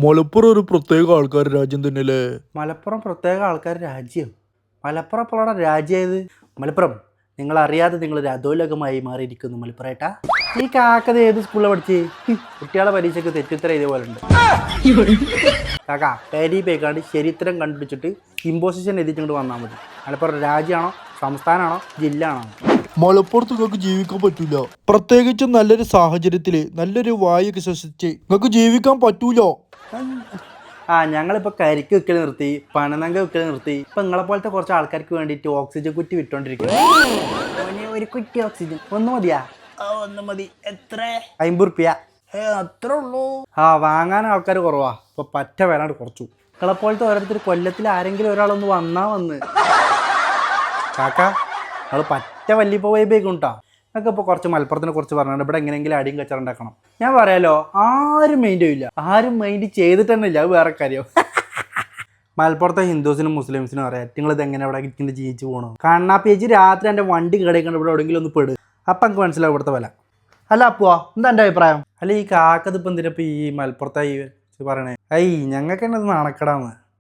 മലപ്പുറം ഒരു പ്രത്യേക ആൾക്കാർ രാജ്യം തന്നെയല്ലേ. മലപ്പുറം പ്രത്യേക ആൾക്കാർ രാജ്യം. മലപ്പുറം ഇപ്പോഴാണ് രാജ്യമായത്. മലപ്പുറം നിങ്ങൾ അറിയാതെ നിങ്ങൾ ഒരു അധോലോകമായി മാറിയിരിക്കുന്നു മലപ്പുറേട്ടാ. ഈ കാക്കത് ഏത് സ്കൂളിലാണ് പഠിച്ച്? കുട്ടികളെ പരീക്ഷയ്ക്ക് തെറ്റുത്തരം ഇതേപോലെ ഉണ്ട്. കാക്ക പേരി പേക്കാണ്ട് ചരിത്രം കണ്ടുപിടിച്ചിട്ട് ഇമ്പോസിഷൻ എഴുതിച്ചിട്ട് വന്നാൽ മതി. മലപ്പുറം രാജ്യമാണോ സംസ്ഥാനമാണോ ജില്ല ആണോ? മലപ്പുറത്ത് നിങ്ങൾക്ക് ജീവിക്കാൻ പറ്റൂല. പ്രത്യേകിച്ചും നല്ലൊരു സാഹചര്യത്തില് നല്ലൊരു വായുക്കെ ശ്വസിച്ച് നിങ്ങൾക്ക് ജീവിക്കാൻ പറ്റൂല. ഞങ്ങളിപ്പോൾ കരിക്ക് വിൽക്കൽ നിർത്തി, പനനങ്ക വിൽക്കൽ നിർത്തി. ഇപ്പം നിങ്ങളെ പോലത്തെ കുറച്ച് ആൾക്കാർക്ക് വേണ്ടിയിട്ട് ഓക്സിജൻ കുറ്റി വിട്ടോണ്ടിരിക്കുന്നു. ഒരു കുറ്റി ഓക്സിജൻ ഒന്ന് മതിയാ? ഒന്ന് മതി. എത്ര? 50 റുപ്യ. അത്ര ഉള്ളൂ. വാങ്ങാൻ ആൾക്കാർ കുറവാ. ഇപ്പൊ പറ്റ വിലാണ്ട് കുറച്ചു. നിങ്ങളെ പോലത്തെ ഓരോരുത്തർ കൊല്ലത്തിൽ ആരെങ്കിലും ഒരാളൊന്ന് വന്ന് കാക്ക നിങ്ങൾ പറ്റ വല്ലിപ്പോ വൈബേക്കും കേട്ടോ. നിങ്ങൾക്ക് ഇപ്പോൾ കുറച്ച് മലപ്പുറത്തിനെ കുറിച്ച് പറഞ്ഞാൽ ഇവിടെ എങ്ങനെയെങ്കിലും അടിയും കച്ചറ ഉണ്ടാക്കണം. ഞാൻ പറയാലോ, ആരും മൈൻഡ് ചെയ്യില്ല. ആരും മൈൻഡ് ചെയ്തിട്ട് തന്നെ ഇല്ല. അത് വേറെ കാര്യം. മലപ്പുറത്തെ ഹിന്ദുസിനും മുസ്ലിംസിനും അറിയാം നിങ്ങളിത് എങ്ങനെ ഇവിടെ ഇരിക്കുന്നത് ജീവിച്ചു പോകണം. കണ്ണാപ്പേച്ചി രാത്രി എൻ്റെ വണ്ടി കിടക്കണം ഇവിടെ എവിടെയെങ്കിലും ഒന്ന് പെടും. അപ്പം എനിക്ക് മനസ്സിലാവും ഇവിടുത്തെ വില. അല്ല അപ്പുവാ, എന്താ എൻ്റെ അഭിപ്രായം? അല്ല ഈ കാക്കതിപ്പോൾ എന്തിനപ്പോൾ ഈ മലപ്പുറത്തെ ഈ പറയണേ? ഞങ്ങൾക്ക് തന്നെ ഇത് നാണക്കടാന്ന്.